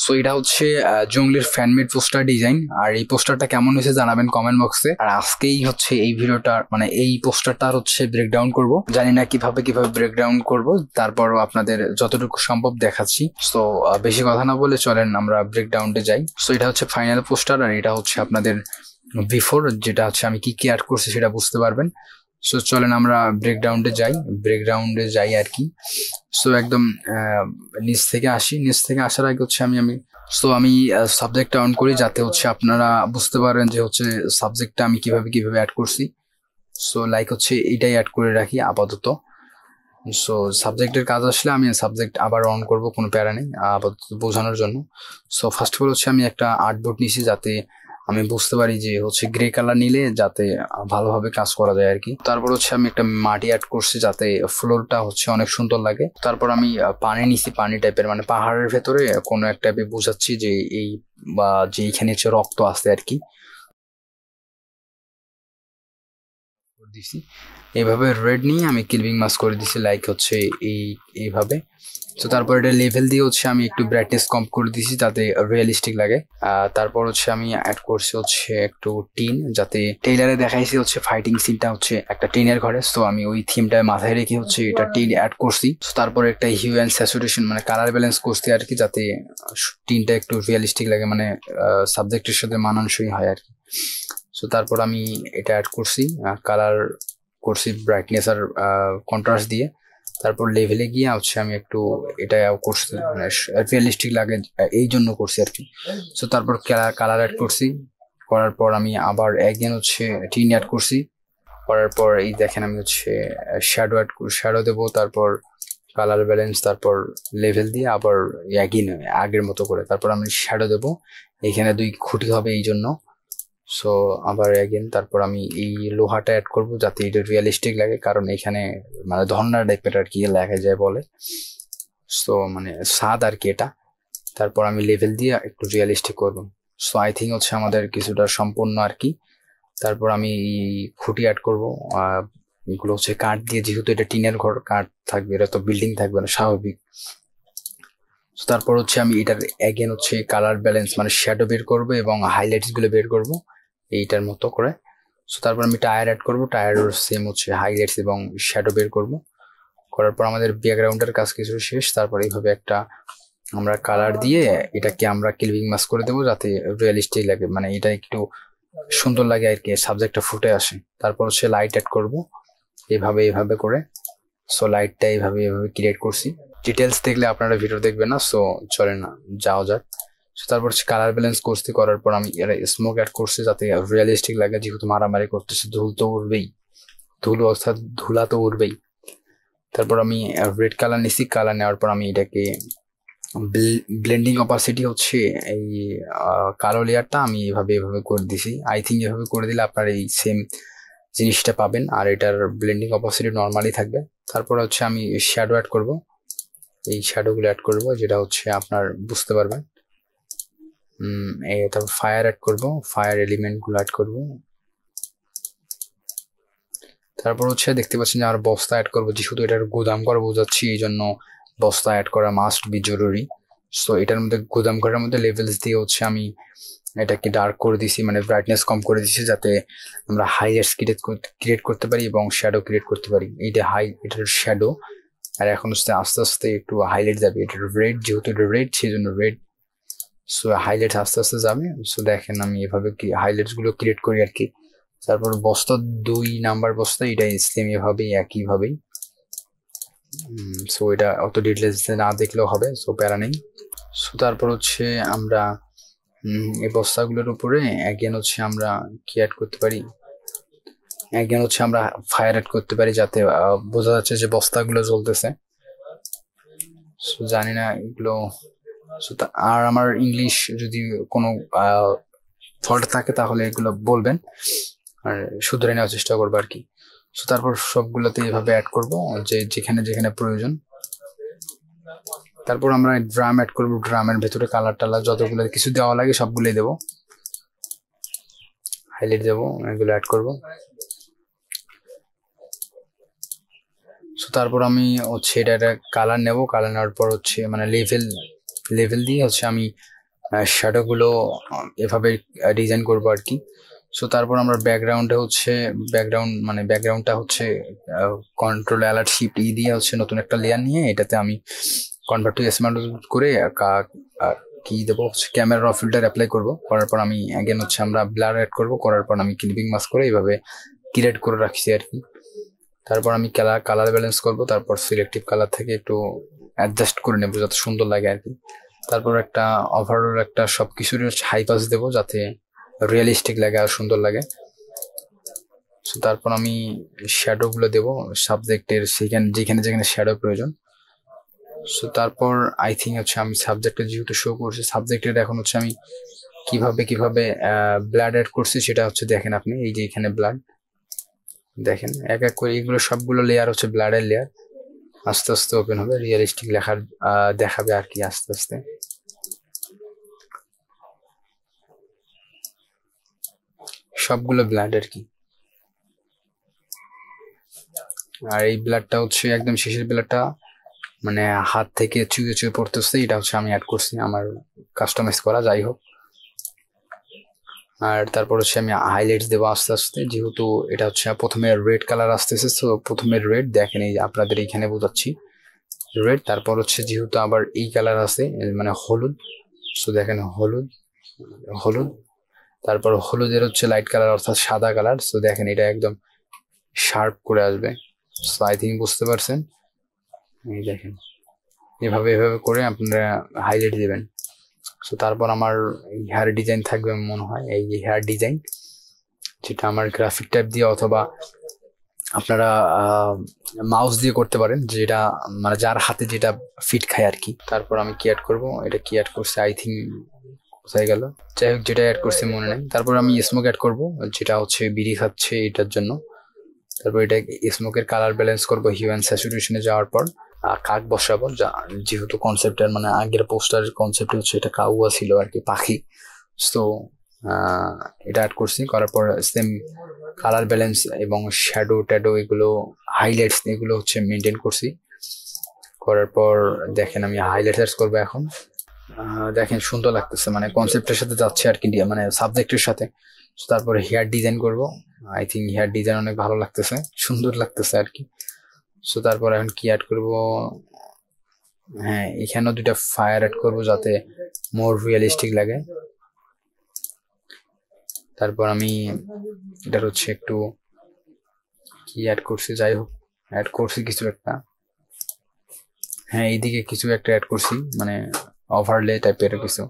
So এটা হচ্ছে জঙ্গলির fan-made poster design. আর এই পোস্টারটা কেমন হয়েছে জানাবেন কমেন্ট বক্সে। আর আজকেই হচ্ছে এই ভিডিওটা মানে এই পোস্টারটা হচ্ছে ব্রেকডাউন করব, জানি না কিভাবে ব্রেকডাউন করব, তারপরও আপনাদের যতটুকু সম্ভব দেখাচ্ছি। সো বেশি কথা না বলে চলেন আমরা ব্রেকডাউনে যাই। সো এটা হচ্ছে ফাইনাল পোস্টার, আর এটা হচ্ছে আপনাদের বিফোর, যেটা হচ্ছে আমি কি কি অ্যাড করছি সেটা বুঝতে পারবেন। সো চলেন আমরা ব্রেকডাউনে যাই আর কি। সো একদম নিচ থেকে আসার আগে হচ্ছে আমি আমি সাবজেক্টটা অন করি, যাতে হচ্ছে আপনারা বুঝতে পারেন যে হচ্ছে সাবজেক্টটা আমি কিভাবে অ্যাড করছি। সো লাইক হচ্ছে এইটাই অ্যাড করে রাখি আপাতত। সো সাবজেক্টের কাজ আসলে আমি সাবজেক্ট আবার অন করব, কোনো প্যারা নেই, আপাতত বোঝানোর জন্য। সো ফার্স্ট অফ অল হচ্ছে আমি একটা আর্টবোর্ড নিছি, যাতে আমি বুঝতে পারি যে হচ্ছে গ্রে কালার নিলে যাতে ভালোভাবে কাজ করা যায় আর কি। তারপর হচ্ছে আমি একটা মাটি অ্যাড করছি, যাতে ফ্লোরটা হচ্ছে অনেক সুন্দর লাগে। তারপর আমি পানি নিছি, পানি টাইপের, মানে পাহাড়ের ভেতরে কোনো এক টাইপে বোঝাচ্ছি যে এই বা যে এইখানে হচ্ছে রক্ত আছে আর কি। দিছি এইভাবে রেড নিয়ে আমি কিলবিং মাস্ক করে দিছি, লাইক হচ্ছে এইভাবে। তো তারপর এটা লেভেল দিয়ে হচ্ছে আমি একটু ব্রাইটনেস কম করে দিছি, যাতে রিয়েলিস্টিক লাগে। তারপর হচ্ছে আমি অ্যাড করছি হচ্ছে একটু টিন, যাতে টেইলারে দেখাইছি হচ্ছে ফাইটিং সিনটা হচ্ছে একটা টিনের ঘরে। তো আমি ওই থিমটা মাথায় রেখে হচ্ছে এটা টিন অ্যাড করছি। তারপর একটা হিউ অ্যান্ড স্যাচুরেশন মানে কালার ব্যালেন্স করছি আর কি, যাতে টিনটা একটু রিয়েলিস্টিক লাগে, মানে সাবজেক্টের সাথে মানানসই হয় আর কি। সো তারপর আমি এটা অ্যাড করছি, কালার করছি ব্রাইটনেস আর কন্ট্রাস্ট দিয়ে। তারপর লেভেলে গিয়ে হচ্ছে আমি একটু এটা করছি, মানে রিয়েলিস্টিক লাগে এই জন্য করছি আর কি। সো তারপর কালার অ্যাড করছি, করার পর আমি আবার একদিন হচ্ছে টিন অ্যাড করছি, করার পর এই দেখেন আমি হচ্ছে শ্যাডো দেবো, তারপর কালার ব্যালেন্স, তারপর লেভেল দিয়ে আবার একই আগের মতো করে তারপর আমি শ্যাডো দেবো। এখানে 2 খুঁটি হবে এই জন্য। সো আবার অ্যাগেন তারপর আমি এই লোহাটা অ্যাড করব, যাতে এটা রিয়েলিস্টিক লাগে, কারণ এখানে মানে ধর্না টাইপের আর কি লেখা যায় বলে। সো মানে স্বাদ আর কি এটা। তারপর আমি লেভেল দিয়ে একটু রিয়েলিস্টিক করব। সো আই থিঙ্ক হচ্ছে আমাদের কিছুটা সম্পূর্ণ আর কি। তারপর আমি খুঁটি অ্যাড করবো, এগুলো হচ্ছে কাঠ দিয়ে, যেহেতু এটা টিনের ঘর, কাঠ থাকবে, এটা তো বিল্ডিং থাকবে না, স্বাভাবিক। তারপর হচ্ছে আমি এটার অ্যাগেন হচ্ছে কালার ব্যালেন্স মানে শ্যাডো বের করবো এবং হাইলাইটস গুলো বের করবো এইটার মতো করে। সো তারপর আমি টায়ার অ্যাড করবো, টায়ার সেম হচ্ছে হাইলাইটস এবং শ্যাডো বের করবো। করার পর আমাদের ব্যাকগ্রাউন্ডের কাজ কিছু শেষ। তারপর এইভাবে একটা আমরা কালার দিয়ে এটাকে আমরা কিলবিং মাস্ক করে দেবো, যাতে রিয়েলিস্টিক লাগে, মানে এটা একটু সুন্দর লাগে আর কি, সাবজেক্টটা ফুটে আসে। তারপর হচ্ছে লাইট অ্যাড করবো এইভাবে করে। সো লাইটটা এইভাবে ক্রিয়েট করছি। ডিটেলস দেখলে আপনারা ভিডিও দেখবেন না, সো চলে না যাওয়া যাক। তারপর কালার ব্যালেন্স করছি, করার পর আমি স্মোক অ্যাড করছি, যাতে রিয়েলিস্টিক লাগে, যেহেতু মারামারি করতেছে, ধুল তো উড়বেই, অর্থাৎ ধুলা তো উড়বেই। তারপর আমি রেড কালার নিছি, কালার নেওয়ার পর আমি এটাকে ব্লেন্ডিং অপাসিটি হচ্ছে এই কালো লেয়ারটা আমি এভাবে করে দিছি। আই থিঙ্ক এভাবে করে দিলে আপনার এই সেম জিনিসটা পাবেন, আর এটার ব্লেন্ডিং অপাসিটি নর্মালি থাকবে। তারপর হচ্ছে আমি শ্যাডো অ্যাড করব, এই শ্যাডোগুলো অ্যাড করব, যেটা হচ্ছে আপনার বুঝতে পারবেন। তারপর ফায়ার অ্যাড করব, ফায়ার এলিমেন্টগুলো অ্যাড করব। তারপর হচ্ছে দেখতে পাচ্ছেন যে আর বস্তা অ্যাড করবো, যেহেতু এটার গুদাম ঘর বোঝাচ্ছি, এই জন্য বস্তা অ্যাড করা মাস্ট বি জরুরি। সো এটার মধ্যে গুদাম ঘরের মধ্যে লেভেলস দিয়ে হচ্ছে আমি এটাকে ডার্ক করে দিছি, মানে ব্রাইটনেস কম করে দিছি, যাতে আমরা হাইলাইটস ক্রিয়েট করতে পারি এবং শ্যাডো ক্রিয়েট করতে পারি। এটার শ্যাডো, আর এখন হচ্ছে আস্তে আস্তে একটু হাইলাইট যাবে, এটার রেড, যেহেতু এটা রেড সেই জন্য রেড। সো হাইলাইট আস্তে আস্তে যাবে। সো দেখেন আমি এভাবে কি হাইলাইটস গুলো ক্রিয়েট করি আর কি। তারপর বস্তা 2 নাম্বার বস্তা, এটা সেম এভাবেই একইভাবেই। সো এটা অত ডিটেলস না দেখলেও হবে, সো প্যারা নেই। সো তারপর হচ্ছে আমরা এই বস্তাগুলোর উপরে অ্যাগেন হচ্ছে আমরা কি অ্যাড করতে পারি, অ্যাগেন হচ্ছে আমরা ফায়ার অ্যাড করতে পারি, যাতে বোঝা যাচ্ছে যে বস্তাগুলো জ্বলতেছে। সো জানি না এগুলো, আর আমার ইংলিশ যদি কোনো ফল্ট থাকে তাহলে এগুলো বলবেন, আর শুধরে নেওয়ার চেষ্টা করবো আর কি। সো তারপর সবগুলোতে এইভাবে অ্যাড করবো, যে যেখানে যেখানে প্রয়োজন। তারপর আমরা ড্রাম অ্যাড করবো, ড্রামের ভেতরে কালার টালার যতগুলো কিছু দেওয়া লাগে সবগুলোই দেবো, হাইলাইট দেবো, এগুলো অ্যাড করবো। সো তারপর আমি হচ্ছে এটা কালার নেবো, কালার নেওয়ার পর হচ্ছে মানে লেভেল দিয়ে হচ্ছে আমি শ্যাডোগুলো এভাবে ডিজাইন করবো আর কি। সো তারপর আমরা ব্যাকগ্রাউন্ডে হচ্ছে ব্যাকগ্রাউন্ডটা হচ্ছে কন্ট্রোল অ্যালার্ট শিফট দিয়ে হচ্ছে নতুন একটা লেয়ার নিয়ে এটাতে আমি কনভার্ট টু স্মার্ট করে কি দেবো হচ্ছে ক্যামেরা র ফিল্টার অ্যাপ্লাই করবো। করার পর আমি অ্যাগেন হচ্ছে আমরা ব্লার অ্যাড করবো। করার পর আমি ক্লিপিং মাস্ক করে এইভাবে ক্রিয়েট করে রাখছি আর কি। তারপর আমি কালার ব্যালেন্স করবো, তারপর সিলেক্টিভ কালার থেকে একটু অ্যাডজাস্ট করে নেবো যাতে সুন্দর লাগে আর কি। তারপর একটা ওভারঅল একটা সবকিছুর হাই পাস দেবো যাতে রিয়েলিস্টিক লাগে আর সুন্দর লাগে। সো তারপর আমি শ্যাডো গুলো দেবো সাবজেক্টের যেখানে যেখানে শ্যাডো প্রয়োজন। সো তারপর আই থিঙ্ক হচ্ছে আমি সাবজেক্টে যেহেতু শো করছি, সাবজেক্টের এখন হচ্ছে আমি কিভাবে ব্লাড অ্যাড করছি সেটা হচ্ছে দেখেন আপনি, এই যে এখানে ব্লাড দেখেন এক এক করে এগুলো সবগুলো লেয়ার হচ্ছে ব্লাডের লেয়ার। আস্তে আস্তে ওপেন হবে, রিয়েলিস্টিক লেখার দেখাবে আর কি আস্তে আস্তে। সবগুলো ব্লাড আর কি। আর এই ব্লাডটা হচ্ছে একদম শেষের ব্লাডটা মানে হাত থেকে চুয়ে চুয়ে পড়তেছে, এটা হচ্ছে আমি অ্যাড করছি আমার কাস্টমাইজ করা, যাই হোক। আর তারপর হচ্ছে আমি হাইলাইটস দেবো আস্তে আস্তে, যেহেতু এটা হচ্ছে প্রথমে রেড কালার আসতেছে। তো প্রথমে রেড দেখেন, এই আপনাদের এইখানে বোঝাচ্ছি রেড। তারপর হচ্ছে যেহেতু আবার এই কালার আছে মানে হলুদ, সো দেখেন হলুদ হলুদ। তারপর হলুদের হচ্ছে লাইট কালার অর্থাৎ সাদা কালার। সো দেখেন এটা একদম শার্প করে আসবে। সো আই থিঙ্ক বুঝতে পারছেন। এই দেখেন এভাবে করে আপনারা হাইলাইট দেবেন। সো তারপর আমার হেয়ার ডিজাইন থাকবে মনে হয়, এই যে হেয়ার ডিজাইন যেটা আমার গ্রাফিক টাইপ দিয়ে অথবা আপনারা মাউস দিয়ে করতে পারেন, যেটা মানে যার হাতে যেটা ফিট খায় আর কি। তারপর আমি কি অ্যাড করবো, এটা কি অ্যাড করছে আই থিঙ্ক কোথায় গেল, যাই হোক যেটা অ্যাড করছে মনে নেই। তারপর আমি স্মোক অ্যাড করবো, যেটা হচ্ছে বিড়ি খাচ্ছে এটার জন্য। তারপর এটা স্মোকের কালার ব্যালেন্স করবো হিউ অ্যান্ড স্যাচুরেশনে যাওয়ার পর কাক বসাবো, যেহেতু কনসেপ্টের মানে আগের পোস্টারের কনসেপ্ট হচ্ছে এটা কাউয়া ছিল আর কি, পাখি। তো এটা অ্যাড করছি। করার পর সেম কালার ব্যালেন্স এবং শ্যাডো ট্যাডো এগুলো হাইলাইটস এগুলো হচ্ছে মেনটেন করছি। করার পর দেখেন আমি হাইলাইটার্স করবো এখন। দেখেন সুন্দর লাগতেছে, মানে কনসেপ্টের সাথে যাচ্ছে আর কি, মানে সাবজেক্টের সাথে। তারপরে হেয়ার ডিজাইন করব, আই থিঙ্ক হেয়ার ডিজাইন অনেক ভালো লাগতেছে, সুন্দর লাগতেছে আর কি। সো তারপর এখন কি অ্যাড করব, হ্যাঁ এখানেও দুটা ফায়ার অ্যাড করব যাতে মোর রিয়েলিস্টিক লাগে। তারপর আমি এটার হচ্ছে একটু কি অ্যাড করছি, যাই হোক অ্যাড করছি কিছু একটা, হ্যাঁ এইদিকে কিছু একটা অ্যাড করছি মানে ওভারলে টাইপের কিছু।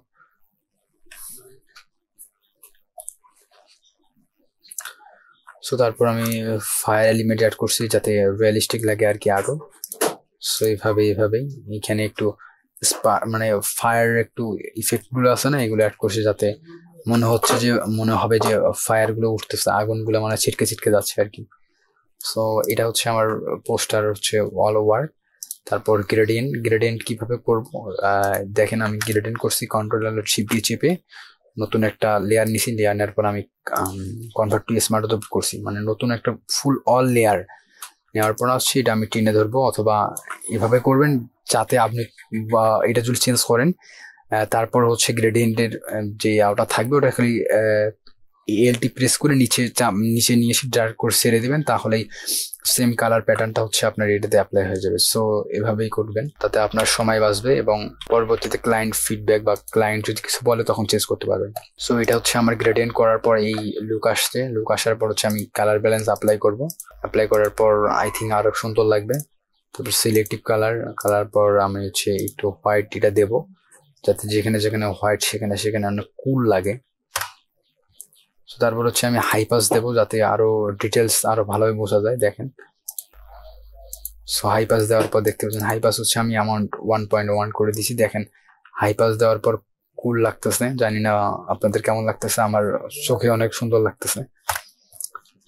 সো তারপর আমি ফায়ার এলিমেন্ট অ্যাড করছি যাতে রিয়েলিস্টিক লাগে আর কি আরো। সো এইভাবেই এখানে একটু মানে ফায়ার একটু ইফেক্ট গুলো আছে না, এগুলো অ্যাড করছি যাতে মনে হবে যে ফায়ার গুলো উঠতেছে, আগুন গুলো মানে ছিটকে ছিটকে যাচ্ছে আর কি। সো এটা হচ্ছে আমার পোস্টার হচ্ছে অল ওভার। তারপর গ্রেডিয়েন্ট কিভাবে করব, দেখেন আমি গ্রেডিয়েন্ট করছি কন্ট্রোল শিফট দিয়ে চেপে নতুন একটা লেয়ার নিছি। লেয়ার নেওয়ার পর আমি কনভার্ট টু স্মার্ট করছি, মানে নতুন একটা ফুল অল লেয়ার নেওয়ার পর আসছি এটা আমি টেনে ধরবো, অথবা এভাবে করবেন যাতে আপনি এটা যদি চেঞ্জ করেন তারপর হচ্ছে গ্রেডিয়েন্টের যে আউটটা থাকবে ওটা খালি এলটি প্রেস করে নিচে নিয়ে এসে ড্রাগ করে ছেড়ে দিবেন, তাহলেই সেম কালার প্যাটার্নটা হচ্ছে আপনার এটাতে অ্যাপ্লাই হয়ে যাবে। সো এভাবেই করবেন, তাতে আপনার সময় বাঁচবে এবং পরবর্তীতে ক্লায়েন্ট ফিডব্যাক বা ক্লায়েন্ট যদি কিছু বলে তখন চেঞ্জ করতে পারবেন। সো এটা হচ্ছে আমার গ্রেডিয়েন্ট করার পর এই লুক আসছে, লুক আসার পর হচ্ছে আমি কালার ব্যালেন্স অ্যাপ্লাই করব। অ্যাপ্লাই করার পর আই থিঙ্ক আরো সুন্দর লাগবে। তারপর সিলেক্টিভ কালার পর আমি হচ্ছে একটু হোয়াইট এটা দেবো যাতে যেখানে যেখানে হোয়াইট সেখানে অনেক কুল লাগে। তো তারপর হচ্ছে আমি হাইপাস দেবো যাতে আরো ডিটেলস আরো ভালোভাবে বোঝা যায়। দেখেন সো হাইপাস দেওয়ার পর দেখতে পাচ্ছেন হাইপাস হচ্ছে আমি অ্যামাউন্ট 1.1 করে দিছি। দেখেন হাইপাস দেওয়ার পর কুল লাগতেছে, জানি না আপনাদের কেমন লাগতেছে, আমার চোখে অনেক সুন্দর লাগতেছে।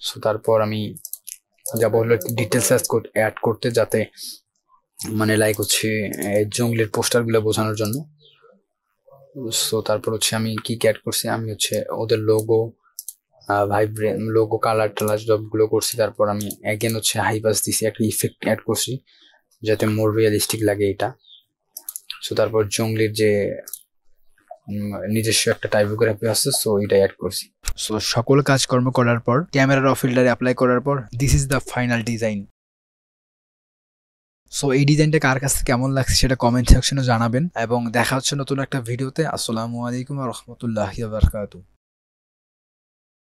সো তারপর আমি যাবো হলো ডিটেলস অ্যাড করতে, যাতে মানে লাইক হচ্ছে জঙ্গলের পোস্টার গুলো বোঝানোর জন্য। সো তারপর হচ্ছে আমি কি অ্যাড করছি, আমি হচ্ছে ওদের লোগো ভাইব্রেন্ট লোগো কালার টালার সবগুলো করছি। তারপর আমি অ্যাগেন হচ্ছে হাইপাস দিছি, একটা ইফেক্ট অ্যাড করছি যাতে মোর রিয়েলিস্টিক লাগে এটা। সো তারপর জঙ্গলের যে নিজস্ব একটা টাইপোগ্রাফি আছে, সো এটাই অ্যাড করছি। সো সকল কাজকর্ম করার পর ক্যামেরা র ফিল্টারে অ্যাপ্লাই করার পর this is the final design. So এই ডিজাইনটা কার কাছে কেমন লাগছে সেটা কমেন্ট সেকশনে জানাবেন, এবং দেখা হচ্ছে নতুন একটা ভিডিওতে। আসসালামু আলাইকুম ওয়া রাহমাতুল্লাহি ওয়া বারাকাতুহু।